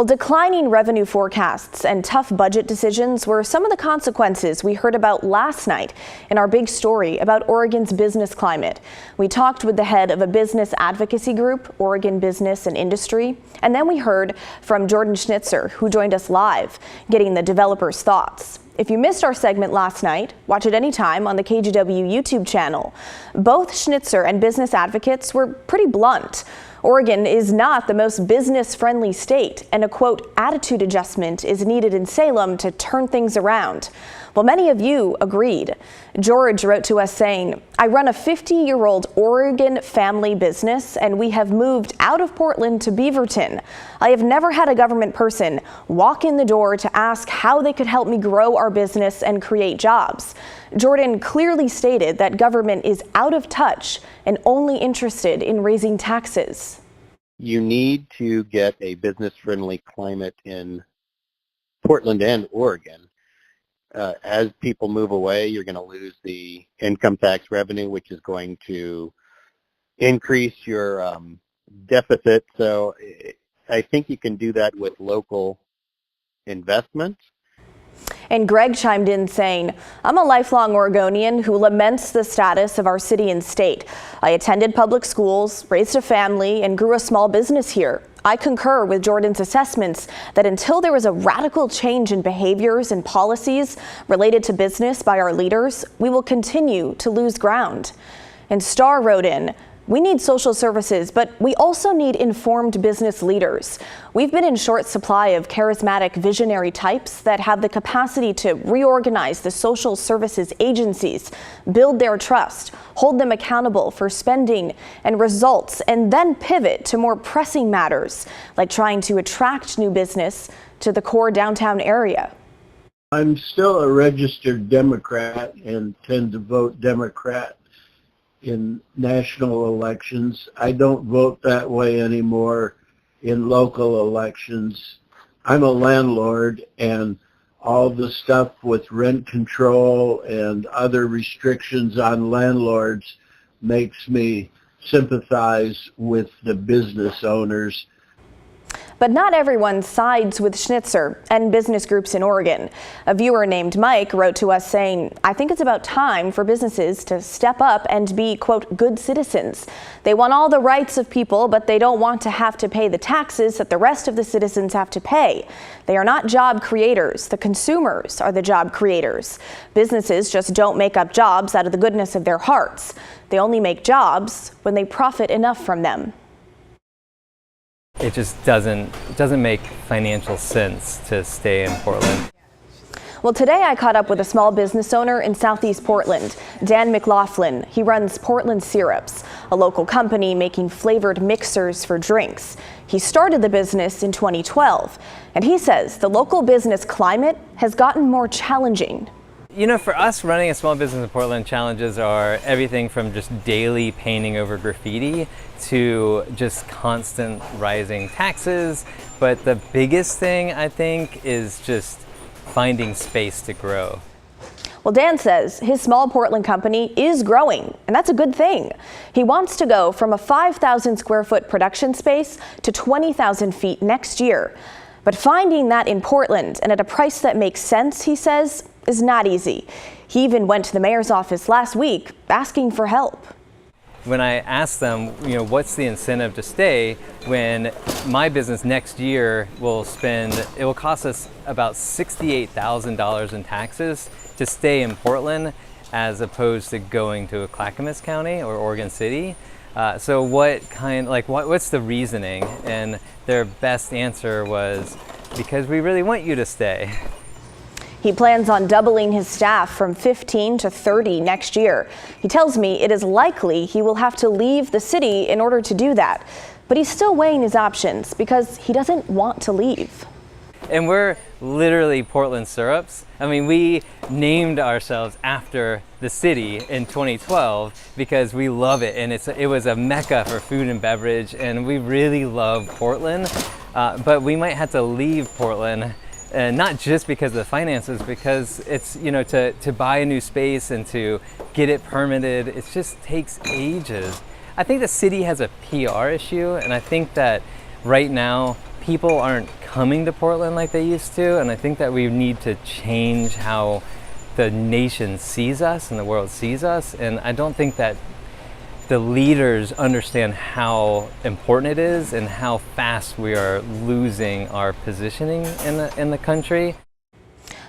Well, declining revenue forecasts and tough budget decisions were some of the consequences we heard about last night in our big story about Oregon's business climate. We talked with the head of a business advocacy group, Oregon Business and Industry, and then we heard from Jordan Schnitzer, who joined us live, getting the developers' thoughts. If you missed our segment last night, watch it anytime on the KGW YouTube channel. Both Schnitzer and business advocates were pretty blunt. Oregon is not the most business-friendly state, and a, quote, attitude adjustment is needed in Salem to turn things around. Well, many of you agreed. George wrote to us saying, I run a 50-year-old Oregon family business, and we have moved out of Portland to Beaverton. I have never had a government person walk in the door to ask how they could help me grow our business and create jobs. Jordan clearly stated that government is out of touch and only interested in raising taxes. You need to get a business-friendly climate in Portland and Oregon. As people move away, you're going to lose the income tax revenue, which is going to increase your deficit. So I think you can do that with local investment. And Greg chimed in saying, I'm a lifelong Oregonian who laments the status of our city and state. I attended public schools, raised a family, and grew a small business here. I concur with Jordan's assessments that until there is a radical change in behaviors and policies related to business by our leaders, we will continue to lose ground. And Star wrote in, we need social services, but we also need informed business leaders. We've been in short supply of charismatic visionary types that have the capacity to reorganize the social services agencies, build their trust, hold them accountable for spending and results, and then pivot to more pressing matters, like trying to attract new business to the core downtown area. I'm still a registered Democrat and tend to vote Democrat in national elections. I don't vote that way anymore in local elections. I'm a landlord, and all the stuff with rent control and other restrictions on landlords makes me sympathize with the business owners. But not everyone sides with Schnitzer and business groups in Oregon. A viewer named Mike wrote to us saying, I think it's about time for businesses to step up and be, quote, good citizens. They want all the rights of people, but they don't want to have to pay the taxes that the rest of the citizens have to pay. They are not job creators. The consumers are the job creators. Businesses just don't make up jobs out of the goodness of their hearts. They only make jobs when they profit enough from them. It just doesn't make financial sense to stay in Portland. Well, today I caught up with a small business owner in Southeast Portland, Dan McLaughlin. He runs Portland Syrups, a local company making flavored mixers for drinks. He started the business in 2012, and he says the local business climate has gotten more challenging. You know, for us, running a small business in Portland, challenges are everything from just daily painting over graffiti to just constant rising taxes. But the biggest thing, I think, is just finding space to grow. Well, Dan says his small Portland company is growing, and that's a good thing. He wants to go from a 5,000 square foot production space to 20,000 feet next year. But finding that in Portland and at a price that makes sense, he says, is not easy. He even went to the mayor's office last week asking for help. When I asked them, you know, what's the incentive to stay when my business next year it will cost us about $68,000 in taxes to stay in Portland as opposed to going to Clackamas County or Oregon City. So what's the reasoning? And their best answer was, because we really want you to stay. He plans on doubling his staff from 15 to 30 next year. He tells me it is likely he will have to leave the city in order to do that. But he's still weighing his options because he doesn't want to leave. And we're literally Portland Syrups. I mean, we named ourselves after the city in 2012 because we love it, and it was a mecca for food and beverage, and we really love Portland. But we might have to leave Portland, and not just because of the finances, because it's, you know, to buy a new space and to get it permitted, it just takes ages. I think the city has a PR issue, and I think that right now people aren't coming to Portland like they used to, and I think that we need to change how the nation sees us and the world sees us, and I don't think that the leaders understand how important it is and how fast we are losing our positioning in the country.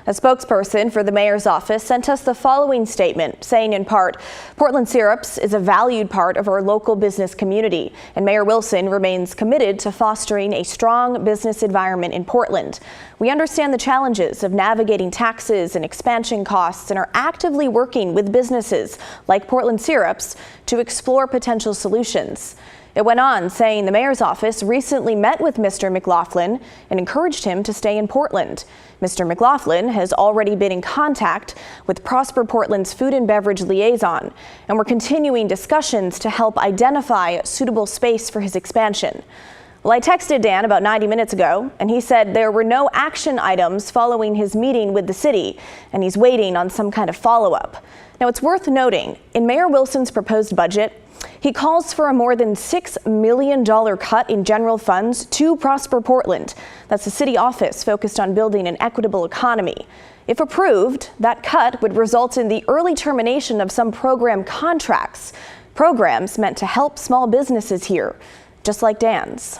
A spokesperson for the mayor's office sent us the following statement, saying in part, Portland Syrups is a valued part of our local business community, and Mayor Wilson remains committed to fostering a strong business environment in Portland. We understand the challenges of navigating taxes and expansion costs and are actively working with businesses like Portland Syrups to explore potential solutions. It went on saying the mayor's office recently met with Mr. McLaughlin and encouraged him to stay in Portland. Mr. McLaughlin has already been in contact with Prosper Portland's food and beverage liaison, and we're continuing discussions to help identify a suitable space for his expansion. Well, I texted Dan about 90 minutes ago, and he said there were no action items following his meeting with the city, and he's waiting on some kind of follow-up. Now, it's worth noting, in Mayor Wilson's proposed budget, he calls for a more than $6 million cut in general funds to Prosper Portland. That's the city office focused on building an equitable economy. If approved, that cut would result in the early termination of some program contracts, programs meant to help small businesses here, just like Dan's.